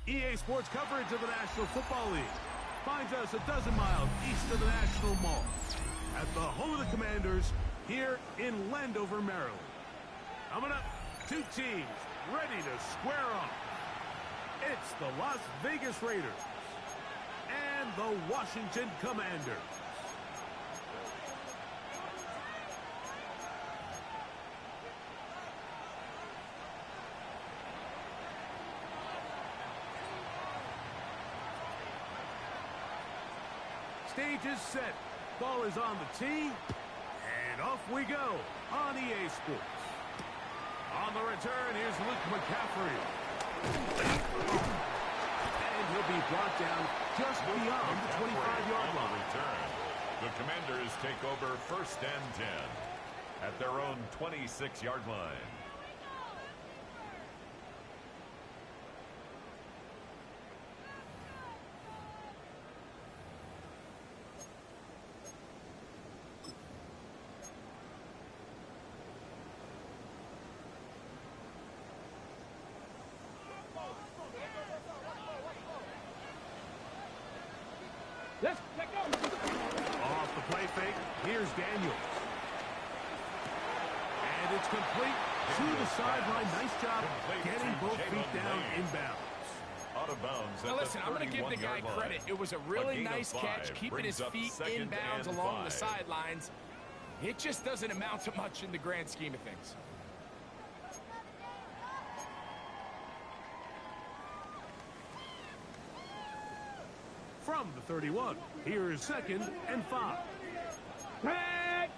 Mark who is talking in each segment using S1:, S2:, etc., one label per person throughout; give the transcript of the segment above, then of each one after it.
S1: EA Sports coverage of the National Football League finds us a dozen miles east of the National Mall at the home of the Commanders here in Landover, Maryland. Coming up, two teams ready to square off. It's the Las Vegas Raiders and the Washington Commanders. Stage is set. Ball is on the tee. And off we go on EA Sports. On the return, here's Luke McCaffrey. And he'll be brought down just beyond the 25-yard line.
S2: Return. The Commanders take over 1st and 10 at their own 26-yard line.
S1: Let's go. Off the play fake, here's Daniels. And it's complete to the sideline. Nice job getting both feet down inbounds.
S2: Out of bounds.
S3: Now listen, I'm going to give the guy credit. It was a really nice catch, keeping his feet inbounds along the sidelines. It just doesn't amount to much in the grand scheme of things.
S1: From the 31, here's 2nd and 5.
S4: Tag!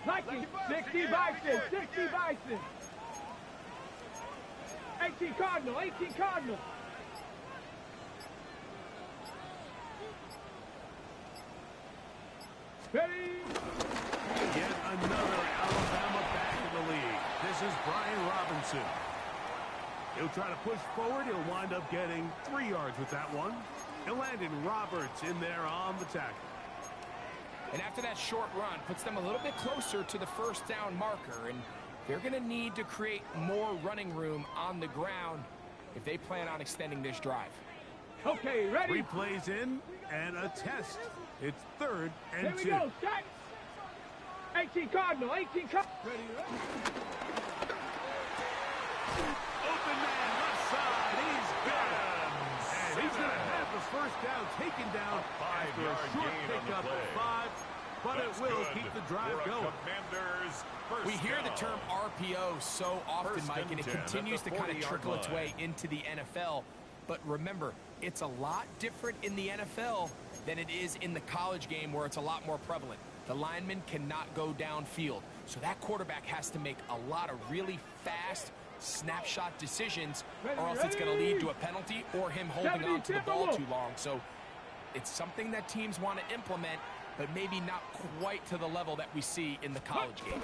S4: Nike, 60 Bison, 60 Bison. 18 Cardinal, 18 Cardinal. Ready?
S1: Yet another Alabama back in the league. This is Brian Robinson. He'll try to push forward. He'll wind up getting 3 yards with that one. And Landon Roberts in there on the tackle.
S3: And after that short run, puts them a little bit closer to the 1st down marker. And they're going to need to create more running room on the ground if they plan on extending this drive.
S4: Okay, ready?
S1: 3 plays in and a test. It's 3rd and 2.
S4: Here we go, set. 18 Cardinal, 18 Cardinal. Ready, ready.
S1: Open man, left side. He's got it. And he's going to have the 1st down taken down after a short pickup of 5. But it will keep the drive going.
S3: We hear the term RPO so often, Mike, and it continues to kind of trickle its way into the NFL. But remember, it's a lot different in the NFL than it is in the college game where it's a lot more prevalent. The lineman cannot go downfield. So that quarterback has to make a lot of really fast snapshot decisions, or else it's going to lead to a penalty or him holding on to the ball too long. So it's something that teams want to implement, but maybe not quite to the level that we see in the college game.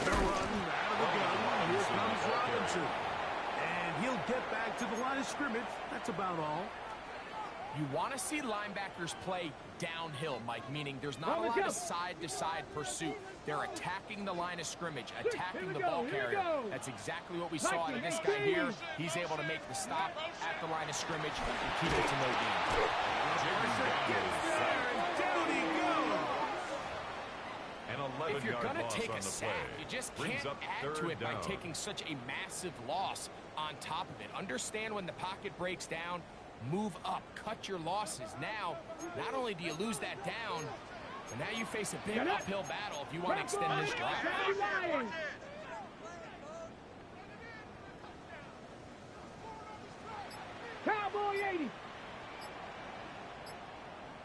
S1: The run out of the gun. Here comes Robinson. And he'll get back to the line of scrimmage. That's about all.
S3: You want to see linebackers play downhill, Mike, meaning there's not a lot of side-to-side pursuit. They're attacking the line of scrimmage, attacking the ball carrier. That's exactly what we saw out of this guy here. He's able to make the stop at the line of scrimmage and keep it to no gain. If you're going to take a sack, you just can't add to it by taking such a massive loss on top of it. Understand when the pocket breaks down, move up, cut your losses. Now, not only do you lose that down, but now you face a big uphill battle if you want to extend this drive.
S4: Cowboy 80.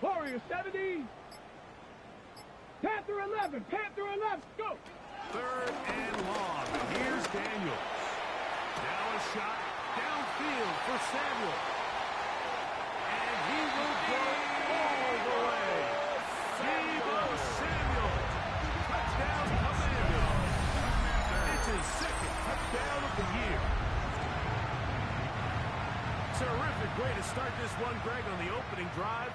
S4: Warrior 70. Panther 11. Panther 11. Go.
S1: 3rd and long. Here's Daniels. Now a shot downfield for Samuel. And he will go all the way. Deebo Samuel. Touchdown Commander. It's his 2nd touchdown of the year. Terrific way to start this one, Greg, on the opening drive.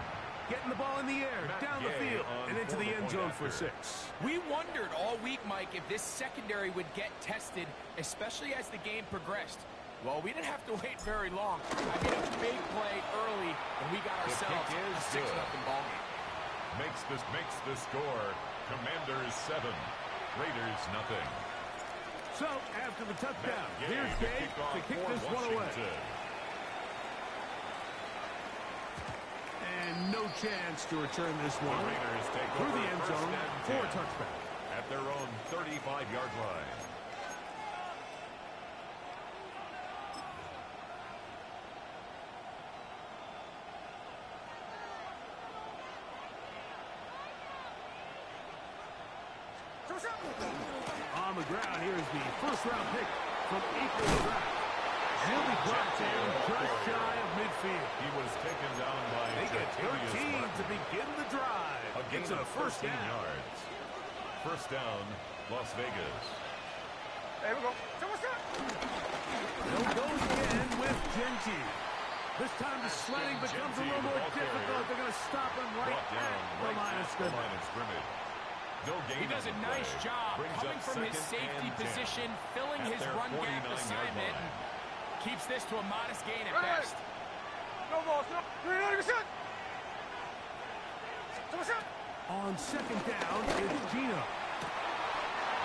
S1: Getting the ball in the air, down the field, and into the end zone for 6.
S3: We wondered all week, Mike, if this secondary would get tested, especially as the game progressed. Well, we didn't have to wait very long. I mean, a big play early, and we got ourselves a 6-0 ball game.
S2: Makes the score. Commanders 7, Raiders nothing.
S1: So, after the touchdown, here's Dave to kick this one away. And no chance to return this one
S2: The Raiders take
S1: through
S2: over
S1: the end zone for a touchback.
S2: At their own 35-yard line.
S1: On the ground, here's the first-round pick from April's draft. He'll be brought down just shy of midfield.
S2: He was taken down by
S1: They get 13 to begin the drive.
S2: A gain
S1: It's a
S2: of
S1: first
S2: 13
S1: down.
S2: yards. First down, Las Vegas.
S4: There we go.
S1: They'll go again with Genty. This time the sledding becomes a little more difficult. They're going to stop him right
S2: Brought down
S1: at the line of
S2: the
S1: scrimmage.
S2: line of scrimmage. No gain
S3: He does a
S2: on the
S3: nice
S2: play.
S3: job
S2: Brings
S3: coming
S2: up
S3: from his
S2: second
S3: safety
S2: and 10
S3: position, filling
S2: at
S3: his
S2: their
S3: run gap
S2: 49-yard
S3: assignment,
S2: line.
S3: and keeps this to a modest gain at best.
S4: No balls. No. 300%.
S1: On second down, it's Gino.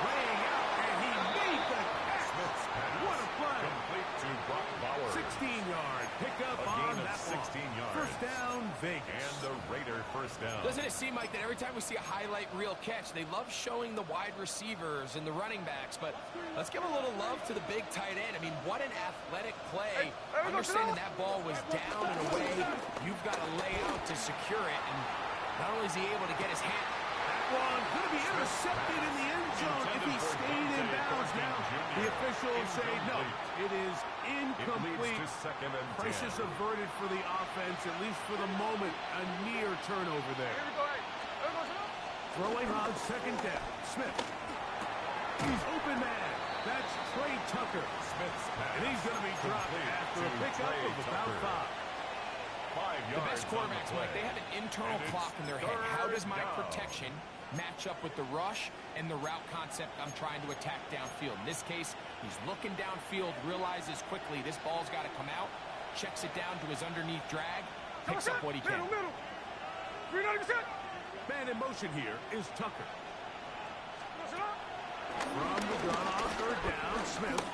S1: Laying out, and he made the catch.
S2: Smith's pass.
S1: What a play.
S2: Complete to Brock Bauer.
S1: 16-yard pickup
S2: A
S1: on
S2: gain of
S1: that
S2: 16
S1: one.
S2: yards.
S1: First down, Vegas.
S2: And the Raider first down.
S3: Doesn't it seem like that every time we see a highlight reel catch, they love showing the wide receivers and the running backs, but let's give a little love to the big tight end. I mean, what an athletic play. Understanding that ball was down and away, you've got to lay out to secure it, and not only is he able to get his hand.
S1: That one going to be intercepted in the end zone if he stayed in bounds. Now, the officials say no. It is
S2: It leads
S1: incomplete.
S2: to second and 10.
S1: Crisis averted for the offense, at least for the moment. A near turnover there. Throwing on second down. Smith. He's open man. That's Trey Tucker.
S2: Smith's pass.
S1: And he's going to be dropped
S2: Complete
S1: after a
S2: to
S1: pickup
S2: Trey
S1: of about
S2: Tucker.
S1: 5.
S2: 5
S3: The
S2: yards
S3: best
S2: on
S3: quarterbacks,
S2: the
S3: Mike,
S2: play.
S3: they have an internal
S2: And it's
S3: clock in their head. How does my
S2: third down.
S3: protection match up with the rush and the route concept I'm trying to attack downfield? In this case, he's looking downfield, realizes quickly this ball's got to come out, checks it down to his underneath drag, picks up what he can.
S4: Middle. 300%.
S1: Man in motion here is Tucker. From the gun on third down, Smith.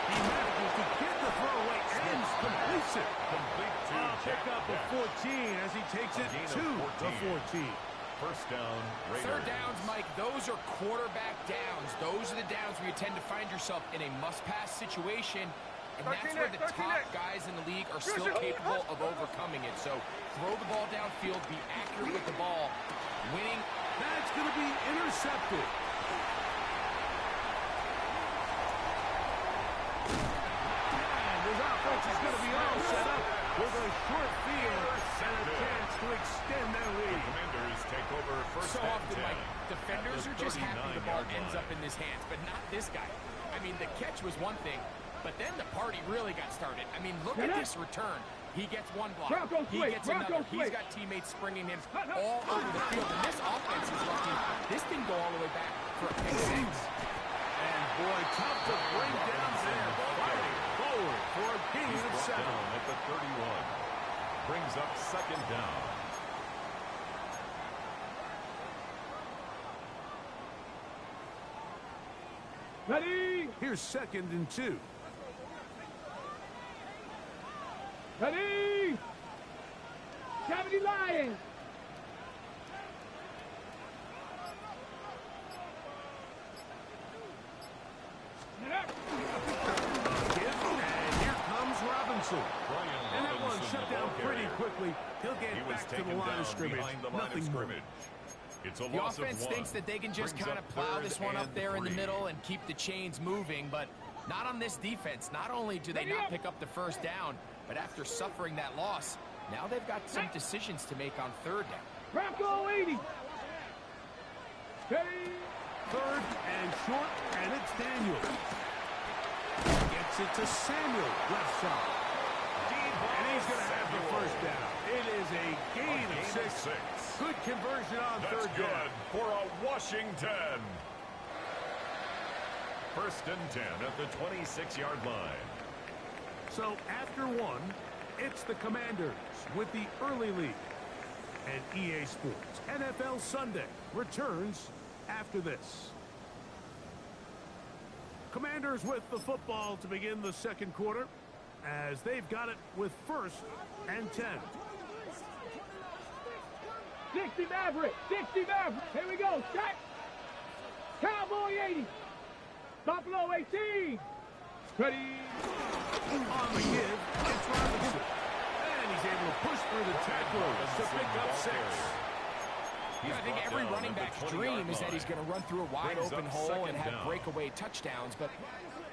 S1: He manages to get the throw away, ends, completes it.
S2: Complete to
S1: Pick
S2: Jack
S1: up a
S2: Best.
S1: 14 as he takes it
S2: gain of
S1: to
S2: 14.
S1: the 14.
S2: First down, Raiders.
S3: Third downs, Mike, those are quarterback downs. Those are the downs where you tend to find yourself in a must-pass situation, and that's where the top guys in the league are still capable of overcoming it. So throw the ball downfield, be accurate with the ball, winning.
S1: That's going to be intercepted. And his offense is going to be all set up with a short field and a chance to extend their lead.
S2: Commanders take over first
S3: So
S2: and
S3: often,
S2: 10
S3: Mike, defenders
S2: at
S3: are just happy the ball
S2: 39-yard
S3: ends
S2: line.
S3: up in his hands, but not this guy. I mean, the catch was one thing, but then the party really got started. I mean, look at this return. He gets one block. He gets another. He's got teammates springing him all over the field. And this offense is lucky. This didn't go all the way back for a pick six.
S1: And boy, tough to bring down there. Fighting forward for a gain of
S2: Brought
S1: 7.
S2: down at the 31. Brings up second down.
S4: Ready.
S1: Here's second and 2.
S4: Ready. 70 Lions.
S1: And here comes Robinson.
S2: Brian
S1: And that one
S2: Robinson,
S1: shut
S2: the
S1: down
S2: ball
S1: pretty
S2: carrier.
S1: quickly. He'll
S2: He
S1: get
S2: was
S1: back to
S2: taken
S1: the line
S2: down
S1: of scrimmage.
S2: behind the line of
S1: Nothing more.
S2: scrimmage. It's a
S3: The
S2: loss
S3: offense
S2: of 1.
S3: thinks that they can just
S2: Brings
S3: kind
S2: up
S3: of plow
S2: third
S3: this one up
S2: and
S3: there in the
S2: 3.
S3: middle and keep the chains moving, but not on this defense. Not only do they not pick up the first down, but after suffering that loss, now they've got some decisions to make on third down.
S4: Bronco 80. Ready.
S1: Third and short, and it's Daniel. Gets it to Samuel, left side. And he's going to have the first down. It is a gain of 6. Good conversion on
S2: That's
S1: third
S2: good
S1: down.
S2: for a Washington. First and 10 at the 26-yard line.
S1: So after one, it's the Commanders with the early lead. And EA Sports NFL Sunday returns after this. Commanders with the football to begin the second quarter as they've got it with first and 10.
S4: 60 Maverick, 60 Maverick. Here we go, set. Cowboy 80. Buffalo 18. Ready.
S1: On the give, it's Robinson. And he's able to push through the tacklers to pick up 6.
S3: I think every running back's dream is that he's going to run through a wide open hole and have breakaway touchdowns, but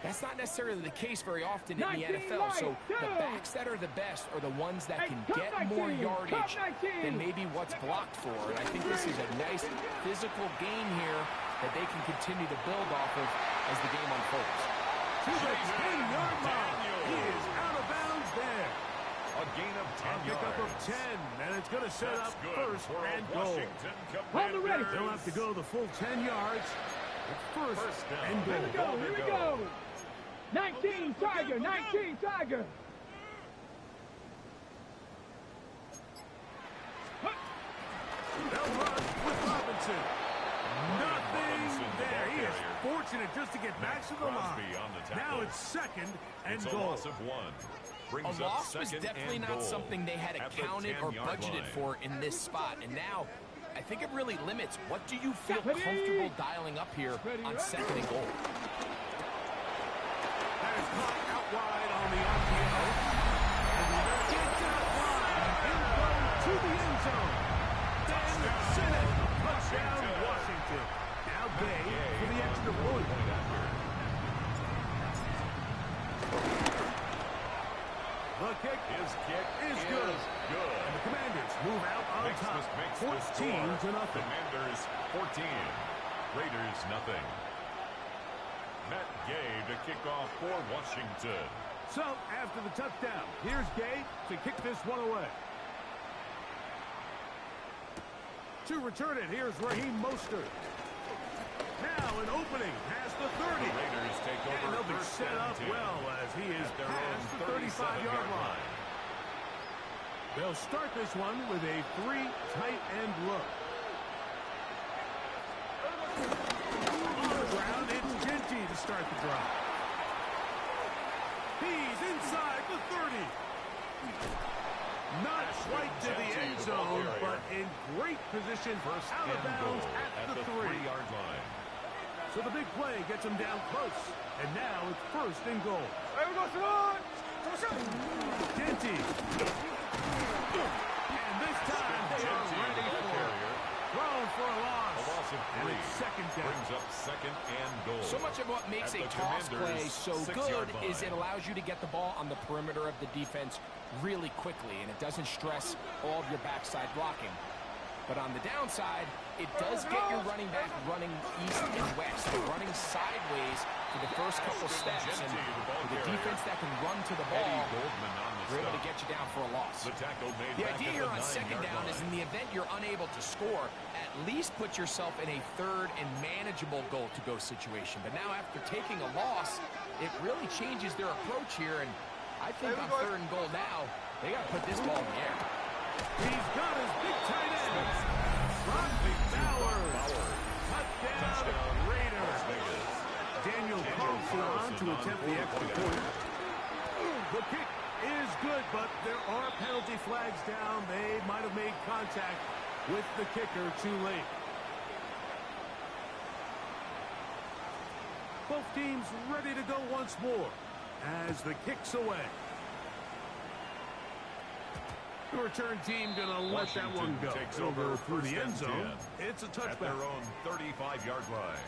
S3: that's not necessarily the case very often in the NFL. So the backs that are the best are the ones that can get more yardage than maybe what's blocked for. And I think this is a nice physical game here that they can continue to build off of as the game unfolds.
S1: To the 10-yard line. He is out of bounds there.
S2: A gain of 10 yards.
S1: Pick up of 10, and it's going to set up first and goal.
S4: Hold the ready.
S1: They'll have to go the full 10 yards. It's first and goal.
S4: Here we go, here we go. 19 Tiger, 19 Tiger.
S1: They'll run with Robinson. Nothing there. He is fortunate just to get back to the line. Now it's second and goal.
S2: A loss of 1.
S3: A loss was definitely not something they had accounted or budgeted for in this spot. And now, I think it really limits what do you feel comfortable dialing up here on second and goal.
S1: That is caught out wide on the RPO. And gets out wide. He'll go to the end zone. Then Senate. Touchdown, Washington. Now Gay for the extra point. The kick is good. And the Commanders move out on top. 14-0.
S2: Commanders 14. Raiders nothing. Matt Gay to kick off for Washington.
S1: So after the touchdown, here's Gay to kick this one away. To return it, here's Raheem Mostert. Now an opening past the 30.
S2: The Raiders take over.
S1: And they'll be set up well as he is past the 35-yard line. They'll start this one with a 3 tight end look. On the ground, it's Genty to start the drive. He's inside the 30. Not quite to the end zone, but in great position out of bounds at the 3-yard line. So the big play gets him down close. And now it's first and goal. Genty. And this time they are ready for it. Thrown for a loss.
S2: A loss of 3.
S1: And it's second down.
S2: Brings up second and goal.
S3: So much of what makes a toss play so good is it allows you to get the ball on the perimeter of the defense really quickly, and it doesn't stress all of your backside blocking. But on the downside, it does get your running back running east and west, running sideways for the first couple steps. And with a defense that can run to the ball, we're able to get you down for a loss. The idea here on second down is in the event you're unable to score, at least put yourself in a third and manageable goal-to-go situation. But now after taking a loss, it really changes their approach here. And I think on third and goal now, they got to put this ball in the air.
S1: He's got his big tight end. Rodney Bowers. Touchdown, Raiders. Daniel Carlson on to attempt the extra point. The kick is good, but there are penalty flags down. They might have made contact with the kicker too late. Both teams ready to go once more as the kick's away. The return team going to let that one go.
S2: Takes over
S1: through the end zone. It's a touchback.
S2: At their own 35-yard line.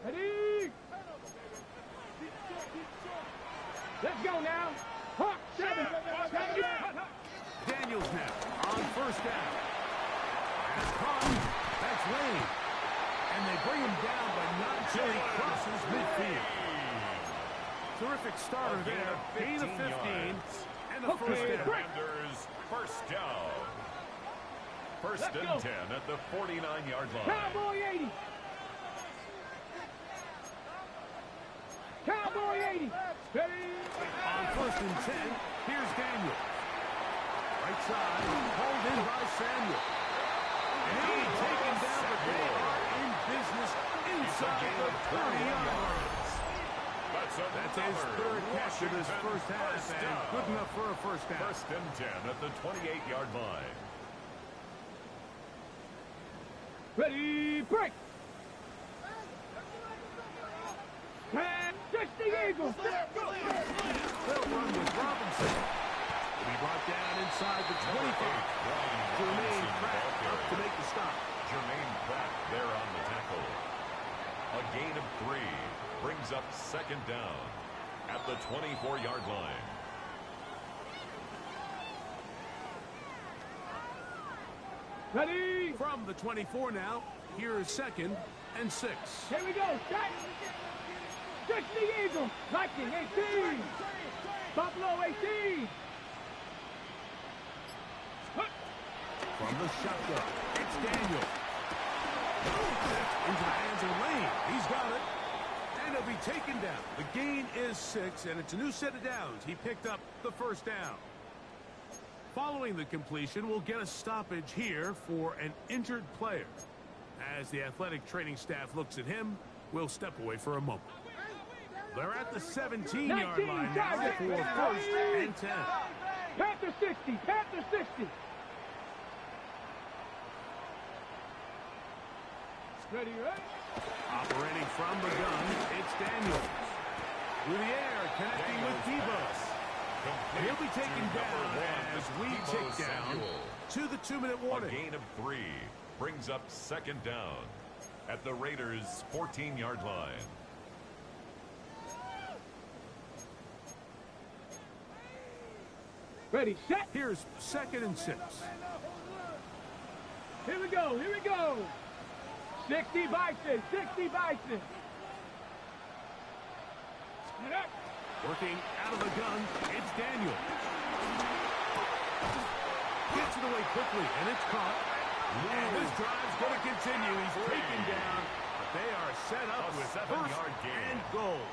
S4: Ready? Let's go now. Hawk 7.
S1: Daniels now on first down. That's caught. That's Lane. And they bring him down, but not until he crosses midfield. Terrific starter there. Gain of 15. And the first down.
S2: Commanders first down. First and 10 at the 49-yard line.
S4: Cowboy 80. Cowboy 80. Ready.
S1: On first and 10, here's Daniel. Right side, hauled in by Samuel. And he's taken down, but they are in business inside the 30-yard line. That's his third catch of this first half, and good enough for a first down.
S2: First and 10 at the 28-yard line.
S4: Ready, break. And 60 Eagles.
S1: They'll run with Robinson. Will be brought down inside the 25. Jermaine Pratt up to make the stop.
S2: Jermaine Pratt there on the tackle. A gain of 3 brings up second down at the 24-yard line.
S4: Ready.
S1: From the 24 now, here is second and 6.
S4: Here we go. Set. 60 Eagles. Lightning 18. Buffalo 18.
S1: From the shotgun, it's Daniel. Into the hands of Lane. He's got it. And he'll be taken down. The gain is 6, and it's a new set of downs. He picked up the first down. Following the completion, we'll get a stoppage here for an injured player. As the athletic training staff looks at him, we'll step away for a moment. They're at the 17-yard line now for first and 10.
S4: Panther 60. Panther 60. Ready, right?
S1: Operating from the gun, it's Daniels. Through the air, connecting with Debo. He'll be taken down as we tick down to the 2-minute warning.
S2: A gain of 3 brings up second down at the Raiders' 14-yard line.
S4: Ready, set.
S1: Here's second and 6.
S4: Here we go. Here we go. 60 Bison. 60 Bison.
S1: Working out of the gun, it's Daniel. Gets it away quickly, and it's caught. And this drive's going to continue. He's taken down, but they are set up with first and goal.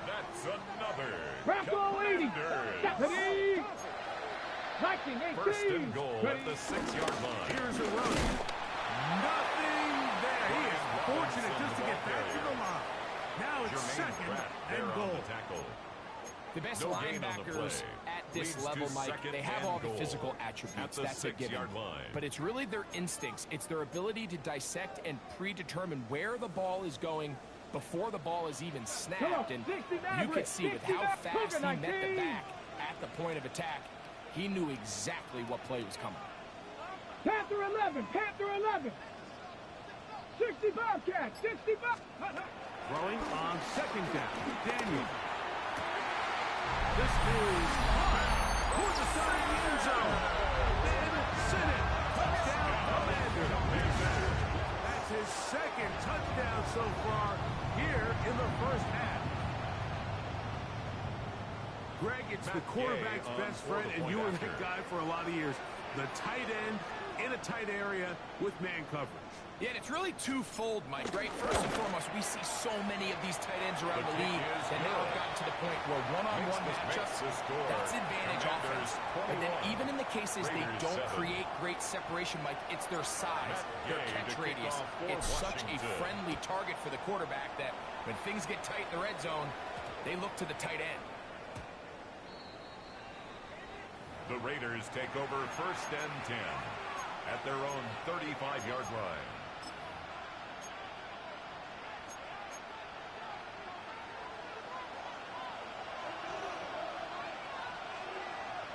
S2: That's another.
S4: Bravo 80. Stephanie. Lightning 18.
S2: First and goal at the 6-yard line.
S1: Here's a run. Nothing there. He is fortunate just to get back to the line. Now it's second and goal.
S3: The best linebackers at this level, Mike, they have all the physical attributes. That's a given. But it's really their instincts. It's their ability to dissect and predetermine where the ball is going before the ball is even snapped. And you could see with how fast he met the back at the point of attack, he knew exactly what play was coming.
S4: Panther 11. Panther 11. 60 Bobcats. 60 Bobcats.
S1: Throwing on second down. Daniel. This is high towards the side of the end zone. Then sent it. Touchdown, Commander. That's his second touchdown so far here in the first half. Greg, it's the quarterback's best friend, and you were that guy for a lot of years. The tight end in a tight area with man coverage.
S3: Yeah, and it's really twofold, Mike, right? First and foremost, we see so many of these tight ends around the league that now have gotten to the point where one-on-one matchups, that's advantage offense. But then even in the cases they don't create great separation, Mike, it's their size, their catch radius. It's such a friendly target for the quarterback that when things get tight in the red zone, they look to the tight end.
S2: The Raiders take over first and 10 at their own 35-yard line.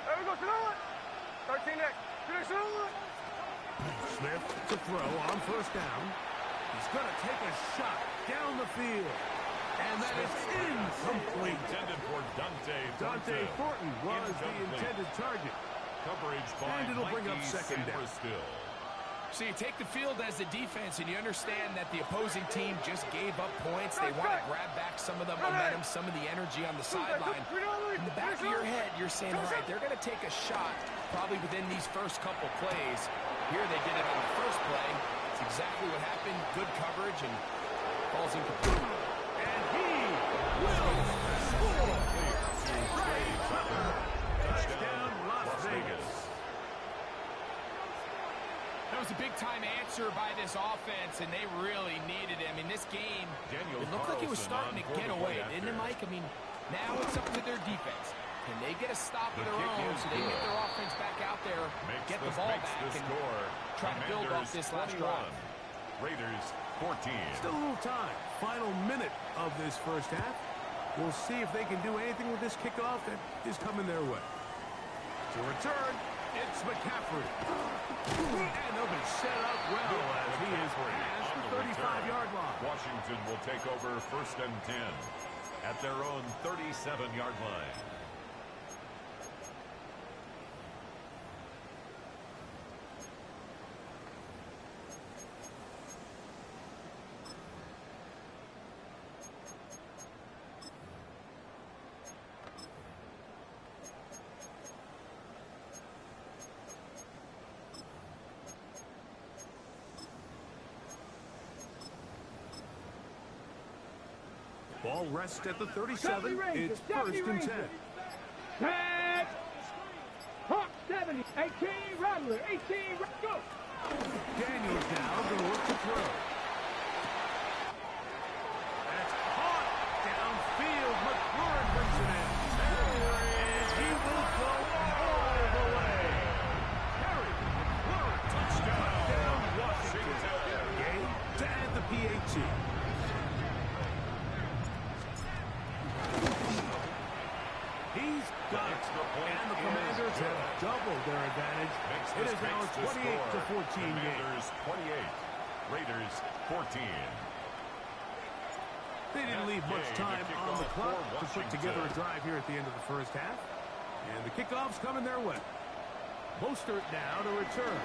S5: There we go, Sonoma. 13 next.
S1: Smith to throw on first down. He's going to take a shot down the field. And that is incomplete.
S2: Intended for
S1: Dante Thornton was the intended target.
S2: Coverage by
S1: and it'll bring up
S2: Mikey
S1: second down.
S2: Still.
S3: So you take the field as the defense, and you understand that the opposing team just gave up points. They want to grab back some of the momentum, some of the energy on the sideline. In the back of your head, you're saying, all right, they're going to take a shot probably within these first couple plays. Here they did it on the first play. It's exactly what happened. Good coverage and falls incomplete.
S1: And he will score. Touchdown, Las Vegas.
S3: That was a big-time answer by this offense, and they really needed it. I mean, this game, it looked like it was starting to get away, didn't it, Mike? I mean, now it's up to their defense. Can they get a stop of their own so they can get their offense back out there, get the ball back, and try to build off this last drive?
S2: Raiders 14.
S1: Still a little time. Final minute of this first half. We'll see if they can do anything with this kickoff that is coming their way. To return, it's McCaffrey. And they'll be set up well as he is past the 35-yard line.
S2: Washington will take over 1st and 10 at their own 37-yard line.
S1: Ball rests at the 37. It's 1st and 10.
S4: Tag. Hawk 70. 18. Rattler. 18. Go.
S1: Daniels now going to look to throw. That's caught downfield. McLaurin brings it in. And he will go all the way. Harry McLaurin. Touchdown, Washington. Game to add the PAT. He's got it, and the Commanders have doubled their advantage. It is now a 28-14 game.
S2: 28, Raiders 14.
S1: They didn't leave much time on the clock to put together a drive here at the end of the first half. And the kickoff's coming their way. Mostert now to return.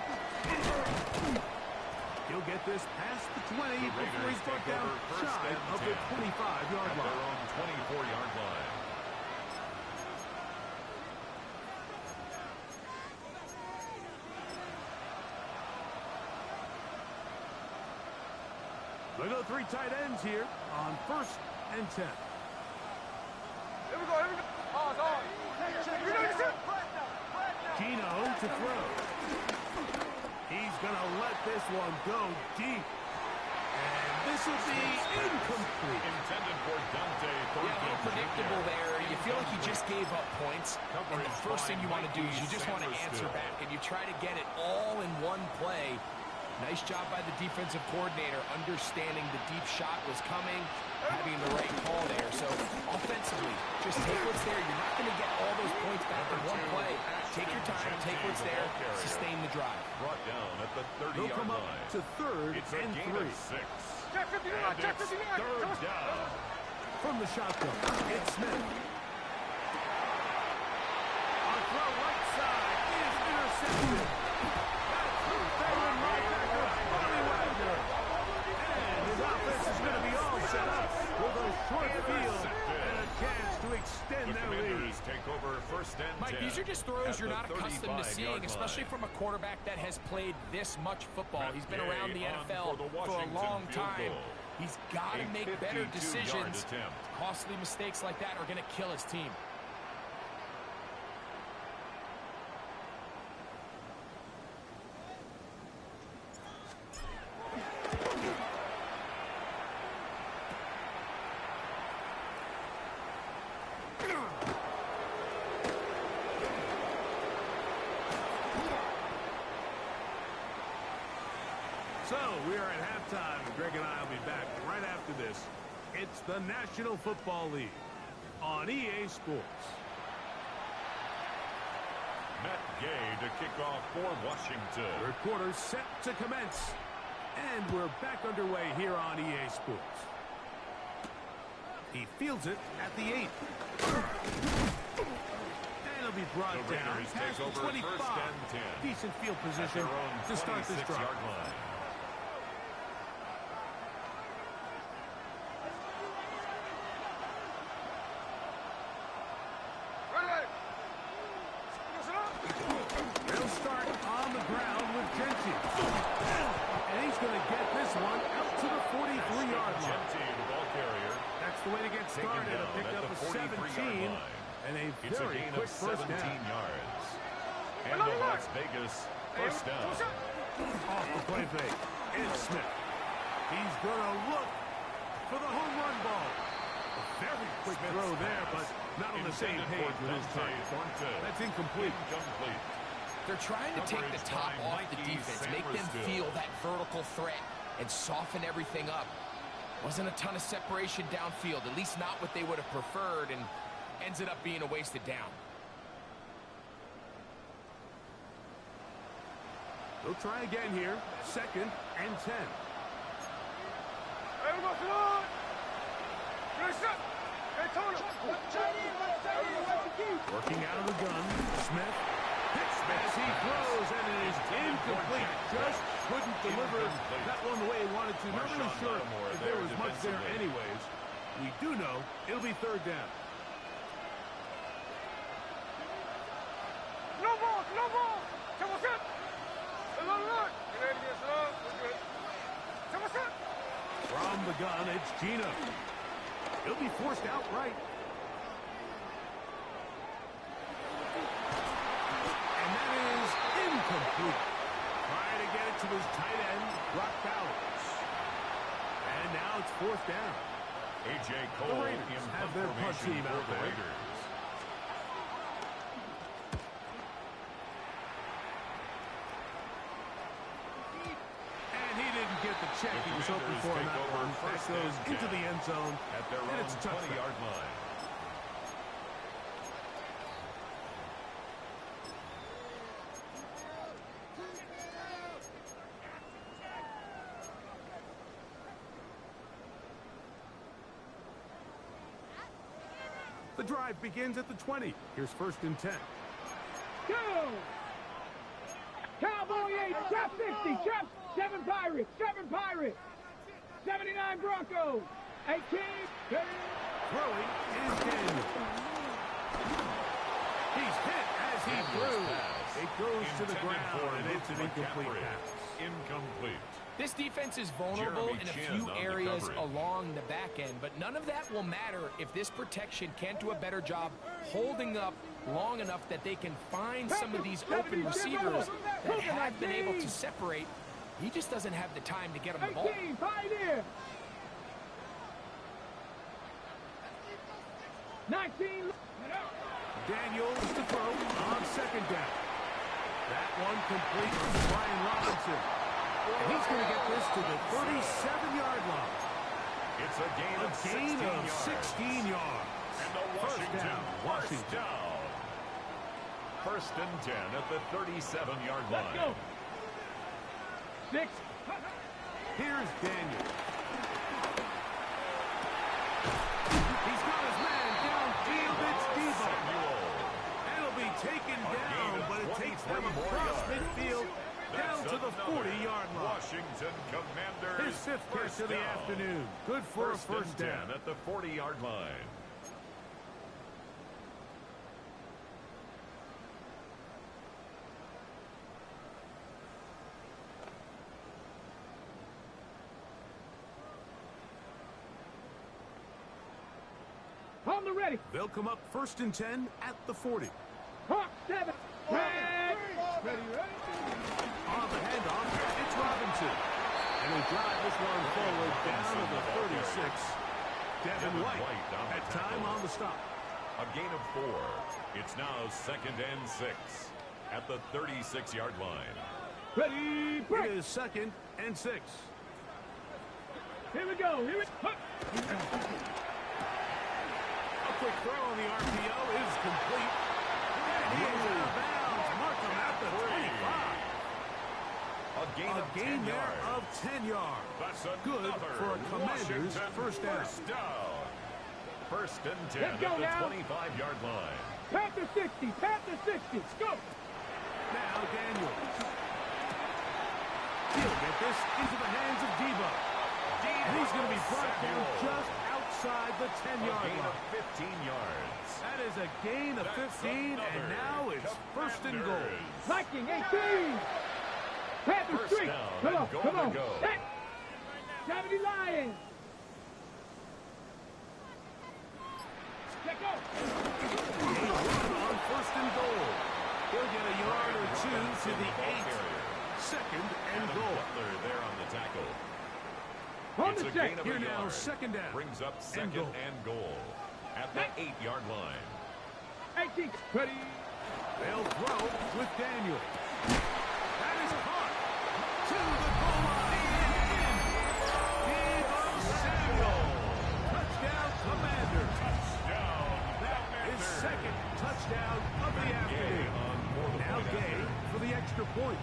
S1: He'll get this past the 20 before he's brought down shy of the 25-yard line.
S2: Their own 24-yard line.
S1: They go 3 tight ends here on 1st and 10.
S5: Here we go, here we go. On, on.
S1: Gino to throw. He's going to let this one go deep. And this will be incomplete.
S2: Intended for Dante.
S3: Yeah, unpredictable there. You feel like you just gave up points. And the first thing you want to do is you just want to answer back. And you try to get it all in one play. Nice job by the defensive coordinator, understanding the deep shot was coming, having the right call there. So, offensively, just take what's there. You're not going to get all those points back in one play. Take your time, take what's there, sustain the drive.
S2: Brought down at the 30-yard line.
S1: They'll come up to 3rd
S2: it's a
S1: and
S2: gain
S1: 3.
S2: of 6.
S5: Check 59,
S2: And
S5: check
S2: it's
S5: 59.
S2: 3rd down.
S1: From the shotgun, it's Smith. On throw right side is intercepted. That's veteran linebacker Bobby Wagner. And his offense is going to be all set up with a short field and a chance to extend
S2: The
S1: their lead.
S2: Commanders take over 1st and 10.
S3: Mike, these are just throws
S2: at
S3: you're
S2: the
S3: not accustomed to
S2: 35-yard
S3: seeing,
S2: line.
S3: especially from a quarterback that has played this much football. He's been around the
S2: on
S3: NFL
S2: for the
S3: for a
S2: Washington
S3: long
S2: field
S3: time.
S2: goal.
S3: He's got to
S2: A
S3: make better
S2: 52-yard
S3: decisions.
S2: attempt.
S3: Costly mistakes like that are going to kill his team.
S1: So, we are at halftime, and Greg and I will be back right after this. It's the National Football League on EA Sports.
S2: Matt Gay to kick off for Washington.
S1: Third quarter set to commence. And we're back underway here on EA Sports. He fields it at the 8. And He'll be brought
S2: The
S1: down
S2: Raiders
S1: past
S2: take
S1: the
S2: over
S1: 25.
S2: first and 10.
S1: Decent field
S2: At
S1: position
S2: their own
S1: to start this drive.
S2: 26-yard line.
S1: They'll start on the ground with Genty. And he's going to get this one out to the 43-yard line.
S2: Genty, the ball carrier.
S1: That's the way to get started. A pickup of 17 and a
S2: It's a
S1: very
S2: gain
S1: quick
S2: of
S1: first
S2: 17
S1: down.
S2: yards. And the Las Vegas first down.
S1: Off the play fake. It's Smith. He's going to look for the home run ball. A very quick throw there, but not on the same page with his target. That's incomplete.
S3: They're trying to take the top off the defense, make them feel that vertical threat, and soften everything up. Wasn't a ton of separation downfield, at least not what they would have preferred, and ends it up being a wasted down.
S1: They'll try again here. 2nd and 10. Working out of the gun. Smith. As he throws, and it is incomplete. Just couldn't deliver that one the way he wanted to. Not really sure if there was much there anyways. We do know it'll be 3rd down.
S5: No ball, no ball.
S1: From the gun, it's Gino. He'll be forced outright. And that is incomplete. Trying to get it to his tight end, Brock Bowers. And now it's 4th down.
S2: A.J. Cole
S1: The Raiders have their punt team out there.
S2: Raiders.
S1: And he didn't get the check he was hoping for in that one. That goes into the end zone.
S2: At their
S1: and
S2: own
S1: it's a touchdown.
S2: 20-yard line.
S1: The drive begins at the 20. Here's 1st and 10.
S4: Go! Cowboy 8, trap 50, trap 7 Pirates, 7 Pirates, 79 Broncos, 18,
S1: Throwing is Daniel. He's hit as he threw. It goes to the ground, and it's an incomplete pass.
S2: Incomplete.
S3: This defense is vulnerable
S2: Jeremy
S3: in a
S2: Chin
S3: few
S2: on the
S3: areas
S2: coverage.
S3: along the back end, but none of that will matter if this protection can't do a better job holding up long enough that they can find some of these open receivers that have been able to separate. He just doesn't have the time to get them the ball.
S4: 18, Pioneer, 19,
S1: Daniels to throw on 2nd down. That one complete from Brian Robinson. And he's going to get this to the 37-yard line.
S2: It's a gain of
S1: 16 yards.
S2: And the Washington first down. 1st and 10 at the 37-yard line.
S4: let's go. 6,
S1: Here's Daniel. He's got his man downfield. It's Debo.
S2: Samuel.
S1: And it'll be taken down, but it takes them
S2: 23 more
S1: across
S2: yards.
S1: midfield down to the 40-yard line.
S2: Washington Commanders.
S1: His 5th catch
S2: first
S1: of the
S2: down.
S1: afternoon. Good for a
S2: 1st
S1: first
S2: and
S1: down.
S2: 10 at the 40-yard line.
S4: on the ready,
S1: They'll come up 1st and 10 at the 40.
S4: Hawk 7, red, ready,
S1: On the handoff, it's Robinson. And they drive this one forward down to the 36. Devin White at time on the stop.
S2: A gain of 4. It's now 2nd and 6 at the 36-yard line.
S4: ready,
S1: It
S4: break,
S1: is 2nd and 6.
S4: here we go, here we go.
S1: A quick throw on the RPO is complete. And he is out of bounds. Markham at the 25.
S2: A gain of 10
S1: gain there
S2: yards.
S1: of 10 yards.
S2: That's
S1: Good
S2: another
S1: for a Commander's
S2: Washington
S1: first down.
S2: First down. First and 10
S4: Let's go
S2: at the
S4: now.
S2: 25-yard line.
S4: Panther 60, Panther 60, go!
S1: Now Daniels. He'll get this into the hands of Debo. And he's going to be brought down just outside the 10-yard
S2: Gain
S1: line.
S2: of 15 yards.
S1: That is a gain of 15, and now it's first and goal.
S4: Viking 18! Panther
S2: First
S4: streak!
S2: down
S4: Come on,
S2: and goal
S4: come on!
S2: to go.
S4: Set! 70 Lions! Let go!
S1: On first and goal. He'll get a yard or two to the 8. Second and
S2: Adam
S1: goal.
S2: Butler there on the tackle.
S4: On
S2: It's
S4: the
S2: a
S4: check!
S2: gain of
S1: Here
S2: a
S1: now,
S2: yard.
S1: second down.
S2: Brings up second
S1: goal.
S2: and goal at the 8-yard line.
S4: 18, ready!
S1: They'll throw with Daniel. That is caught. To the goal line. Debo Samuel. Touchdown, Commanders. That is second touchdown of the afternoon. Now Gay for the extra point.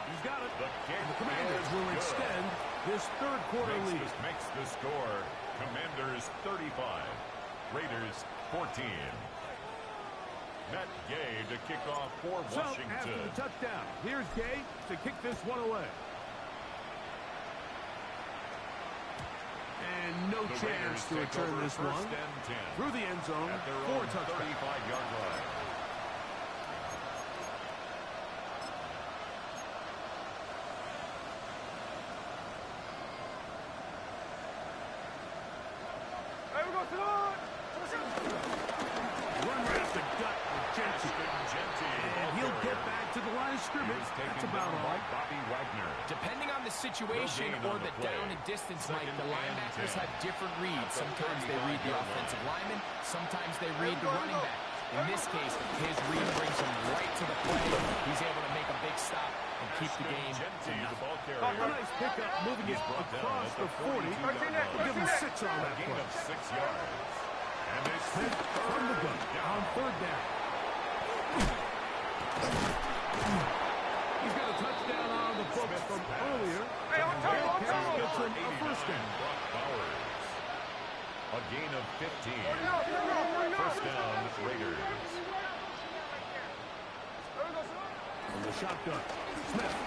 S1: He's got it. The Commanders will extend this third quarter lead.
S2: Makes the score. Commanders 35. Raiders 14. Matt Gay to kick off for
S1: So
S2: Washington.
S1: after the touchdown, here's Gay to kick this one away. And no
S2: The
S1: chance
S2: Raiders
S1: to
S2: take
S1: return
S2: over
S1: this
S2: first
S1: one
S2: and 10
S1: through the end zone
S2: at their
S1: for
S2: own
S1: a touchdown.
S2: 35-yard line.
S5: Hey, we go to the line.
S1: Run right up the gut with Jensen. And he'll get back to the line of scrimmage. That's about all.
S2: Bobby Wagner.
S3: Depending on the situation
S2: gain
S3: or
S2: on
S3: the
S2: the play.
S3: down and distance, Mike,
S2: Second
S3: the
S2: and
S3: linebackers
S2: 10.
S3: have different reads. Sometimes they read the
S2: 35-yard
S3: offensive
S2: line.
S3: lineman. Sometimes they read the running back. In this case, his read brings him right to the play. He's able to make a big stop and keep the game to
S2: Genty, the
S3: nothing.
S2: ball
S1: A
S2: carrier.
S1: nice pickup moving it
S2: Brought down
S1: across
S2: at
S1: the 40.
S2: 42-yard line.
S1: We'll give him 6 on
S2: A
S1: that
S2: gain
S1: play.
S2: of 6 yards. And they
S1: Smith
S2: split
S1: from the gun on third down. He's got a touchdown on the books from earlier.
S5: Hey, on time, on
S1: Gets
S5: time.
S1: him a first down.
S2: Brock Bowers. A gain of 15.
S5: First
S2: First down, Raiders.
S1: From the shotgun, Smith. A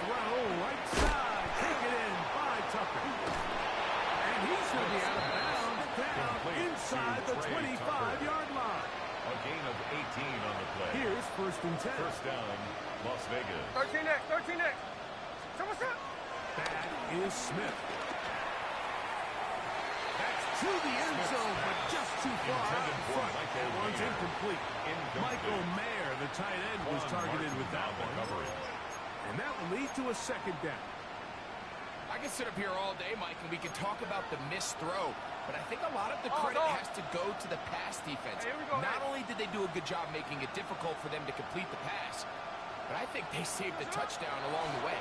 S1: throw right side. Take it in by Tucker. And he's going to be out of bounds down
S2: Complete
S1: inside
S2: to
S1: the
S2: Trey
S1: 25-yard line.
S2: A gain of 18 on the play.
S1: Here's first and 10.
S2: First down, Las Vegas.
S5: 13 next, 13 next. So what's up?
S1: That is Smith. That's to the end zone, but just too far out
S2: Intended
S1: in
S2: for
S1: front.
S2: Michael
S1: That one's
S2: Mayer.
S1: incomplete. Michael Mayer, the tight end, was
S2: Juan
S1: targeted
S2: Martin
S1: with that
S2: on the
S1: one.
S2: coverage.
S1: And that will lead to a second down.
S3: I can sit up here all day, Mike, and we can talk about the missed throw, but I think a lot of the
S5: Oh,
S3: credit
S5: no.
S3: has to go to the pass defense.
S5: Hey, here we go,
S3: Not
S5: hey.
S3: only did they do a good job making it difficult for them to complete the pass, but I think they saved the touchdown along the way.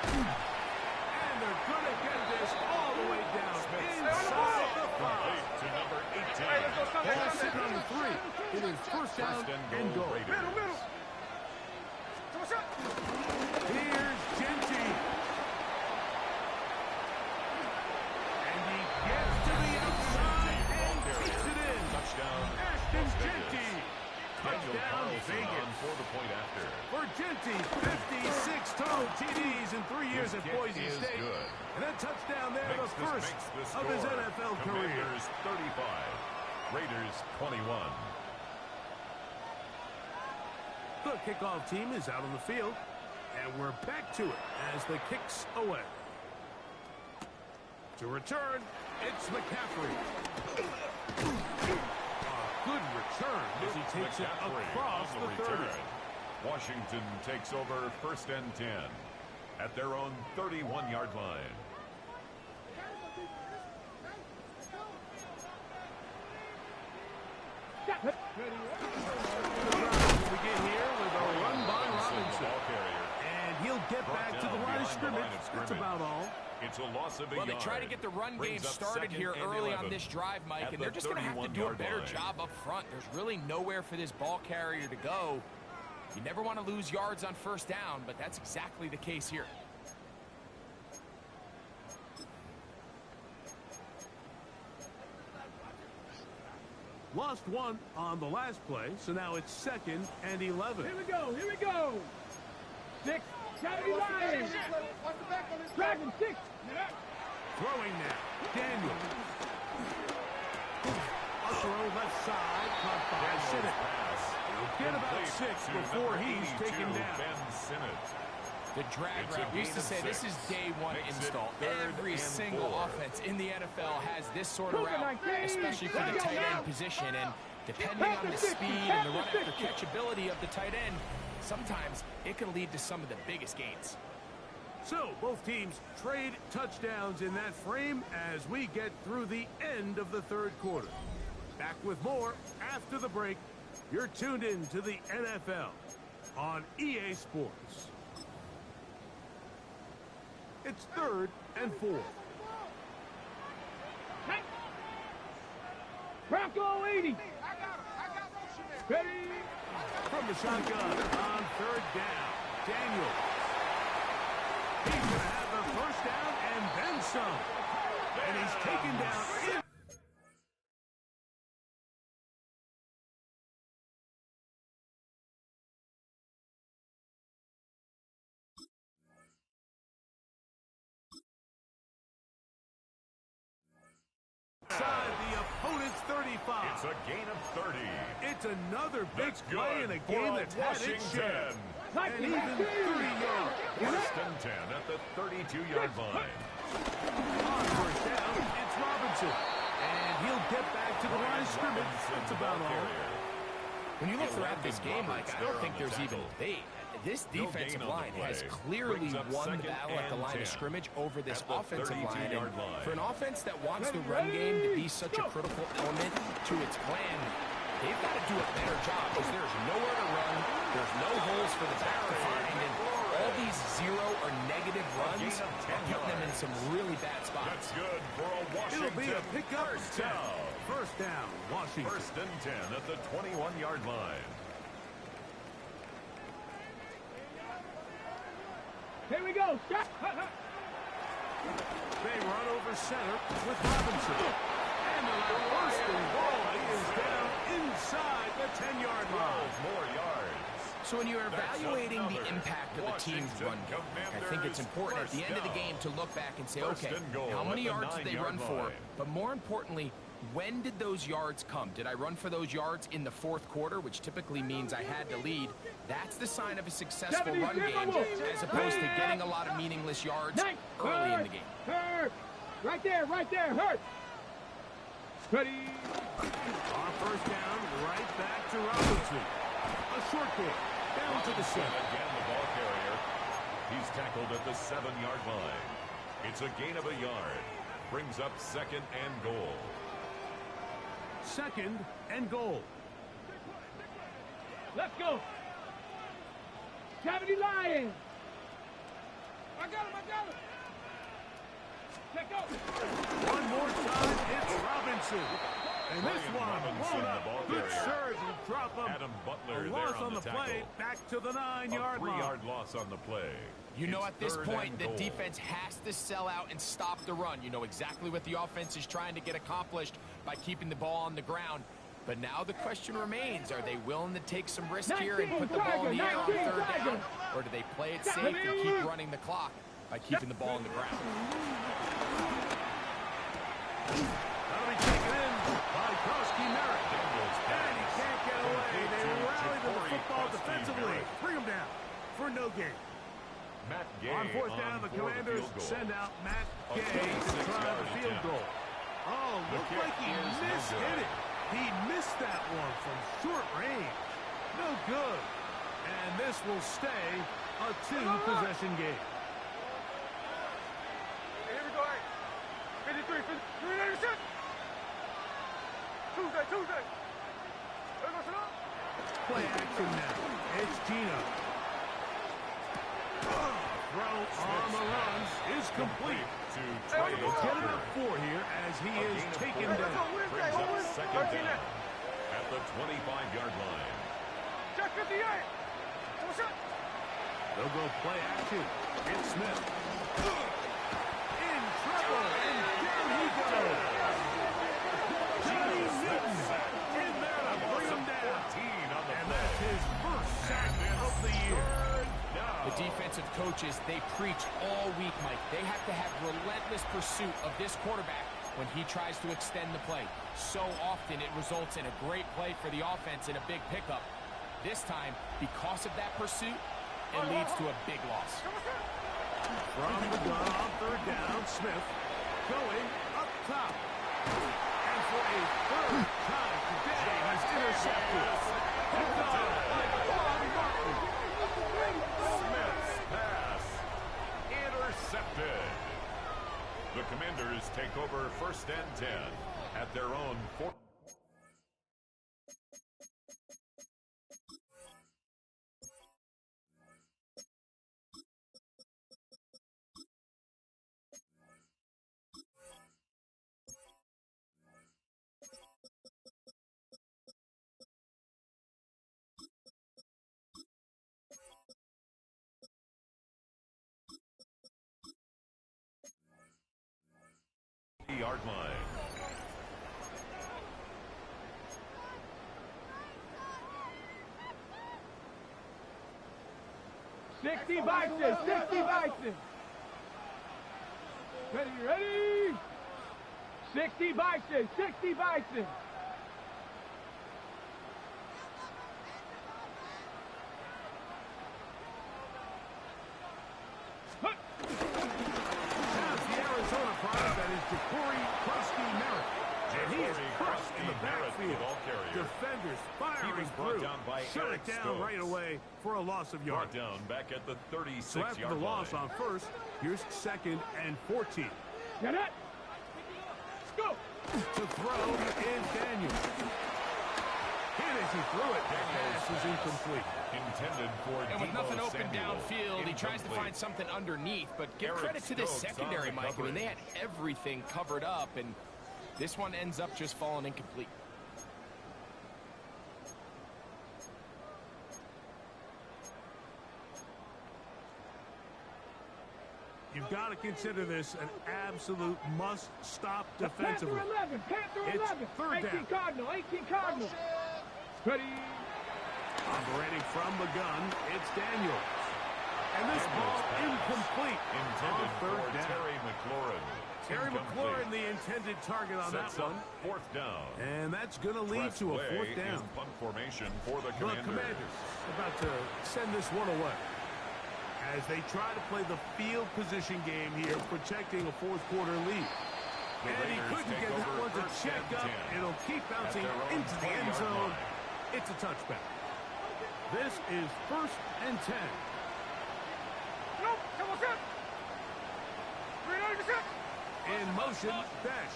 S1: And they're going to get this all the way down inside the 5.
S2: Complete to number 18.
S5: Hey, let's go Sunday,
S1: Ball
S5: Sunday.
S1: sitting on the 3. It is first down
S2: First
S1: and goal.
S2: Raiders.
S5: Middle. So what's up?
S1: Here's Genty. And he gets to the outside and kicks it in.
S2: Touchdown,
S1: Ashton
S2: Las Vegas.
S1: Genty.
S2: Daniel
S1: Touchdown
S2: Carlson on
S1: Vegas.
S2: for the point after.
S1: For Genty, 56 total TDs in 3 years
S2: His
S1: at
S2: kick
S1: Boise
S2: is
S1: State.
S2: good.
S1: And that touchdown there, the first
S2: Makes the
S1: of his
S2: score.
S1: NFL career.
S2: Commanders 35, Raiders 21.
S1: The kickoff team is out on the field, and we're back to it as the kicks away. To return, it's McCaffrey. A good return as he takes it
S2: McCaffrey
S1: across
S2: on
S1: the 30.
S2: return. Washington takes over first and 10 at their own 31-yard line.
S1: Begin here with a run by
S2: Robinson, the
S1: Robinson.
S2: ball carrier.
S1: And he'll get back to the line of scrimmage. That's about all.
S2: It's a loss of a
S3: Well, they
S2: yard.
S3: try to get the run game
S2: Brings up
S3: started
S2: second
S3: here
S2: and
S3: early
S2: 11
S3: on this drive, Mike,
S2: at
S3: and they're
S2: the
S3: just going to have to do a
S2: 31-yard
S3: better
S2: line.
S3: job up front. There's really nowhere for this ball carrier to go. You never want to lose yards on first down, but that's exactly the case here.
S1: Lost one on the last play, so now it's 2nd and 11.
S4: Here we go, here we go. 6, 70 Lions. Dragon 6.
S1: Throwing now, Daniel. A throw left side, caught by Sinnott. He'll get about 6 before he's taken down.
S3: The drag route, we used to say this is day one install. Every single offense in the NFL has this sort of route, especially for the tight end position. And depending on the speed and the run after catchability of the tight end, sometimes it can lead to some of the biggest gains.
S1: So both teams trade touchdowns in that frame as we get through the end of the 3rd quarter. Back with more after the break. You're tuned in to the NFL on EA Sports. It's 3rd and 4.
S4: Bronco 80. Ready.
S1: From the shotgun on 3rd down. Daniel. He's going to have the first down and then some. And he's taken down in. Inside the opponent's 35.
S2: It's a gain of 30.
S1: It's another big
S2: That's
S1: play in a game that's had its share.
S4: Like
S1: And even 30 yards.
S2: 1st and 10 at the 32-yard line.
S1: On 1st down, it's Robinson. And he'll get back to the line of scrimmage. That's about all.
S3: When you look throughout this game, Mike, I don't think there's even debate. This defensive line has clearly won the battle at the line of scrimmage over this offensive line. And for an offense that wants the run game to be such a critical element to its plan, they've got to do a better job because there's nowhere to run, there's no holes for the back to find, and all these 0 or negative runs are putting them in some really bad spots.
S2: That's good for a Washington.
S1: It'll be a pickup
S2: down.
S1: First down, Washington.
S2: 1st and 10 at the 21-yard line.
S4: Here we go.
S1: They run over center with Robinson. And the first and goal is down inside the 10-yard line.
S2: More yards.
S3: So when you're evaluating the impact of a team's run game, I think it's important at the end of the game to look back and say, okay, how many yards did they run for? But more importantly, when did those yards come? Did I run for those yards in the 4th quarter, which typically means I had to lead? That's the sign of a successful run game, as opposed to getting a lot of meaningless yards early in the game.
S4: Hurt. Right there, hurt. Ready.
S1: On 1st down, right back to Robinson. A short kick down to the 7.
S2: Again, the ball carrier. He's tackled at the 7-yard line. It's a gain of a yard. Brings up 2nd and goal.
S1: 2nd and goal.
S4: Let's go. 70 Lions. I got him. Check out.
S1: One more time, it's Robinson. And this one blown up. Good surge will drop him.
S2: Adam Butler
S1: A loss
S2: there
S1: on the play, back to the 9-yard line.
S2: 3-yard loss on the play.
S3: You know,
S2: It's
S3: at this
S2: 3rd
S3: point,
S2: and
S3: the
S2: goal.
S3: defense has to sell out and stop the run. You know exactly what the offense is trying to get accomplished by keeping the ball on the ground. But now the question remains, are they willing to take some risk here and put the ball in the air on 3rd down? Or do they play it safe and keep running the clock by keeping the ball on the ground?
S1: That'll be taken in by Krosky Merritt. And he can't get away. They rally to the football defensively. Bring him down for no gain.
S2: Matt Gay
S1: On 4th down, the Commanders send out Matt Gay to try the field goal. Oh, looked like he mishit it. He missed that one from short range. No good. And this will stay a 2-possession game.
S5: Here we go. 53, 86. Tuesday. There goes it up.
S1: Play action now. It's Gino. Throw on the run is complete. He'll get about 4 here as he is taken down.
S2: Brings up 2nd down at the 25-yard line.
S5: Check 58.
S1: They'll go play action. It's Smith. In trouble, and down he goes. Johnny Newton in there to bring him down. And that's his first sack of the year.
S3: The defensive coaches, they preach all week, Mike. They have to have relentless pursuit of this quarterback when he tries to extend the play. So often it results in a great play for the offense and a big pickup. This time, because of that pursuit, it leads to a big loss.
S1: From the gun on third down, Smith going up top. And for a third time today, he's intercepted. Picked off by Quan Martin.
S2: Smith's pass intercepted. The Commanders take over 1st and 10 at their own 4. Yard line.
S4: Sixty Bison, 60 Bison. Ready? 60 Bison, 60 Bison.
S1: Defenders firing through. Shut it down right away for a loss of yards.
S2: Brought down back at the 36-yard
S1: so after the loss on first, here's 2nd and 14.
S4: Get it. Let's go.
S1: To throw is Daniel. Hit as he threw it. That pass is incomplete.
S2: Intended for
S3: and with nothing open
S2: Samuel.
S3: downfield, he tries to find something underneath. But give credit to this secondary, Mike. I mean, they had everything covered up, and this one ends up just falling incomplete.
S1: You've got to consider this an absolute must-stop defensively.
S4: Panther 11.
S1: It's third
S4: 18
S1: down.
S4: Cardinal, 18 Cardinal. Ready.
S1: Operating from the gun, it's Daniels. And this ball incomplete.
S2: Intended
S1: on third
S2: for
S1: down.
S2: Terry McLaurin.
S1: Terry McLaurin, the intended target on
S2: Sets
S1: that one.
S2: 4th down.
S1: And that's going to lead to a 4th down.
S2: Punt formation for the
S1: The Commanders about to send this one away as they try to play the field position game here, protecting a 4th quarter lead. And he couldn't get that one to check up. It'll keep bouncing into the end zone. It's a touchback. This is 1st and 10. In motion, Dash.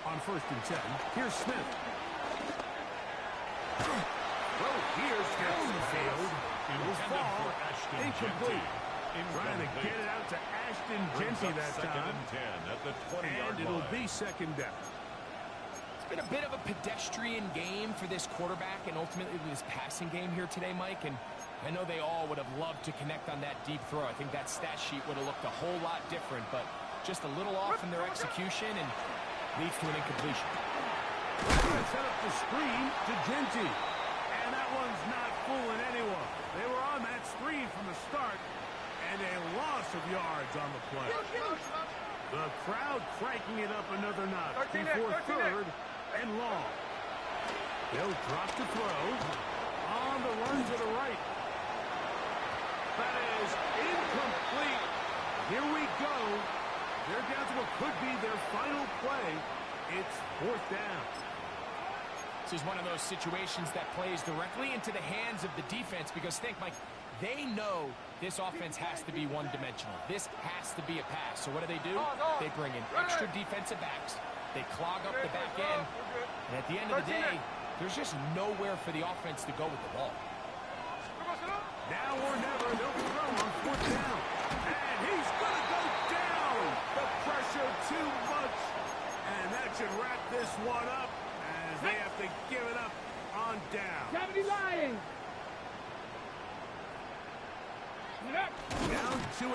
S1: On 1st and 10, here's Smith. Well, here's gets the field. It was fall. Incomplete. Trying to get it out to Ashton Genty that time.
S2: And 10 at the 20-yard line.
S1: It'll be 2nd down.
S3: It's been a bit of a pedestrian game for this quarterback and ultimately this passing game here today, Mike. And I know they all would have loved to connect on that deep throw. I think that stat sheet would have looked a whole lot different, but just a little off in their execution and leads to an incompletion.
S1: Set up the screen to Genty. And that one's not fooling anyone. They were on that screen from the start, and a loss of yards on the play. The crowd cranking it up another notch before 3rd and long. They'll drop to throw. On the run to the right. That is incomplete. Here we go. They're down to what could be their final play. It's 4th down.
S3: This is one of those situations that plays directly into the hands of the defense because think, Mike, they know this offense has to be one-dimensional. This has to be a pass. So what do? They bring in extra defensive backs. They clog up the back end. And at the end of the day, there's just nowhere for the offense to go with the ball.
S1: Now or never, they'll throw on 4th down. And he's going to go down. The pressure too much. And that should wrap this one up. They have to give it up on down.
S4: 70 Lions.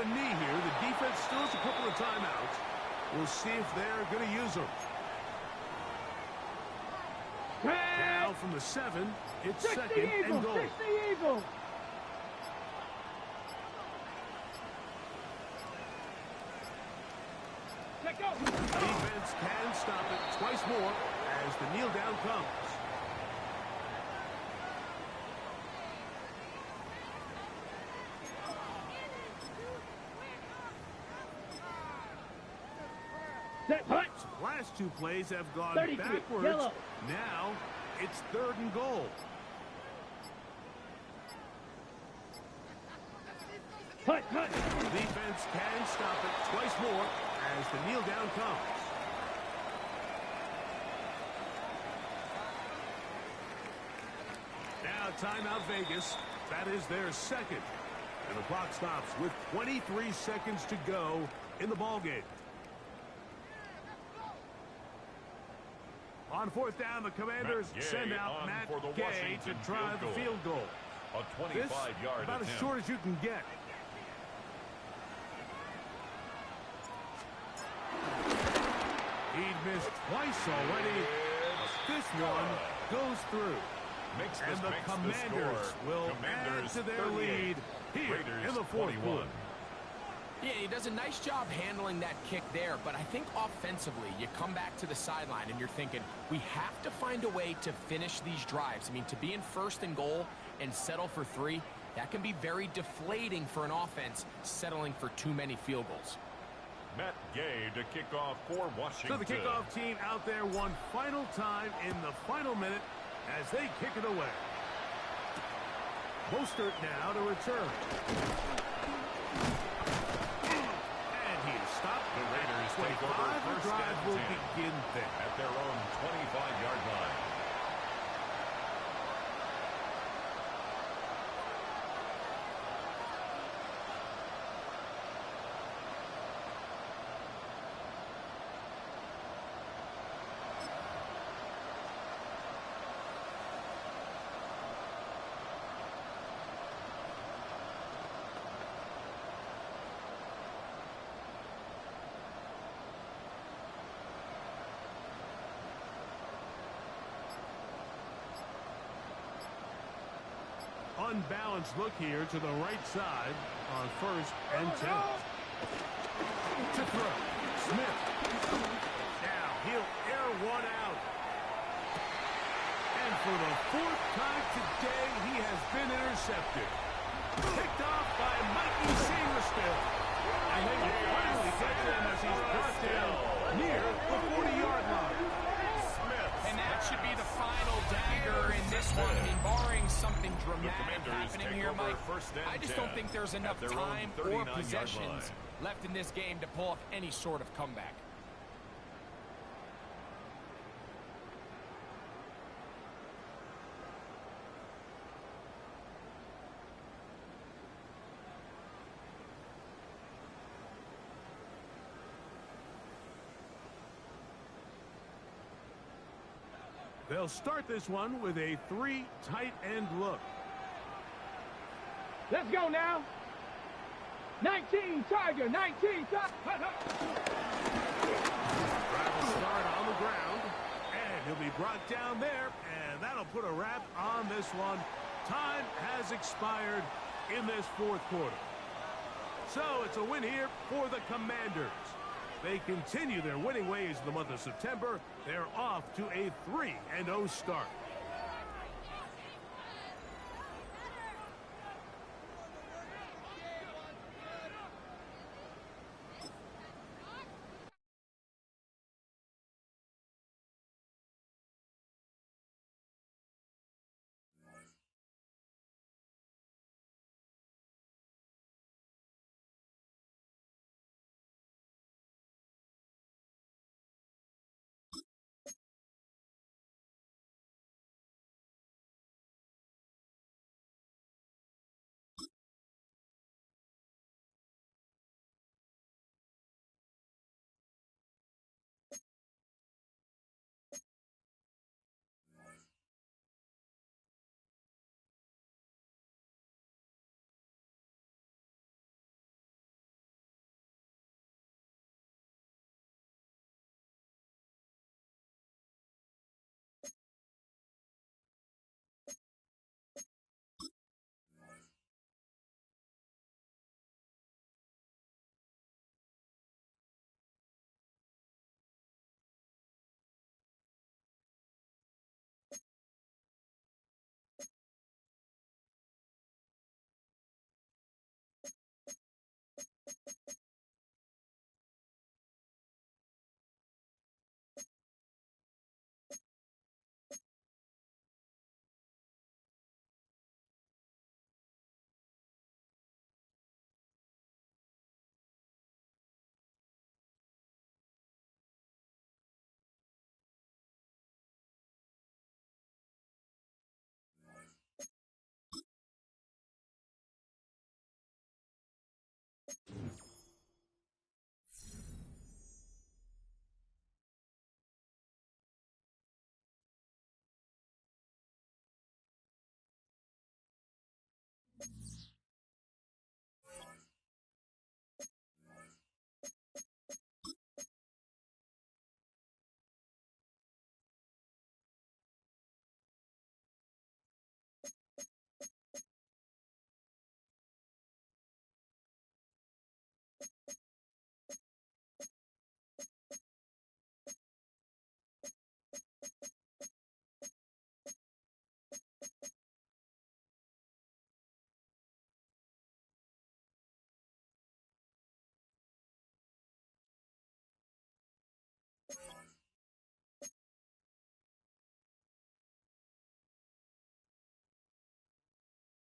S1: knee here. The defense still has a couple of timeouts. We'll see if they're going to use them. Now from the 7, it's 2nd and goal.
S4: 60 Eagles.
S1: Defense can stop it twice more as the kneel down comes.
S4: Set punt.
S1: Last 2 plays have gone
S4: 33,
S1: backwards.
S4: yellow.
S1: Now it's 3rd and goal.
S4: Punt, punt.
S1: Defense can stop it twice more as the kneel down comes. Now timeout Vegas. That is their 2nd. And the clock stops with 23 seconds to go in the ballgame. On 4th down, the Commanders send out Matt Gay to try the field goal.
S2: A 25-yard
S1: about
S2: attempt.
S1: as short as you can get. He'd missed twice already. This one goes through. And the Commanders will add to their lead here in the 4th quarter.
S3: Yeah, he does a nice job handling that kick there, but I think offensively, you come back to the sideline and you're thinking, we have to find a way to finish these drives. I mean, to be in 1st and goal and settle for 3, that can be very deflating for an offense settling for too many field goals.
S2: Matt Gay to kick off for Washington.
S1: So the kickoff team out there one final time in the final minute as they kick it away. Mostert now to return. And he is stopped.
S2: The Raiders take over 1st
S1: drive
S2: and
S1: will
S2: 10
S1: begin there.
S2: at their own 25-yard line.
S1: Unbalanced look here to the right side on 1st and 10. To throw. Smith. Now he'll air one out. And for the 4th time today, he has been intercepted. Picked off by Mikey Sainrisville. And they will finally catch him as he's brought down near the 40-yard line.
S3: And that should be the final dagger in this one. I mean, barring something dramatic happening here, Mike, I just don't think there's enough time or possessions left in this game to pull off any sort of comeback.
S1: They'll start this one with a 3 tight end look.
S4: Let's go now. 19 Tiger, 19 Tiger.
S1: Drive will start on the ground, and he'll be brought down there, and that'll put a wrap on this one. Time has expired in this 4th quarter. So it's a win here for the Commanders. They continue their winning ways in the month of September. They're off to a 3-0 start.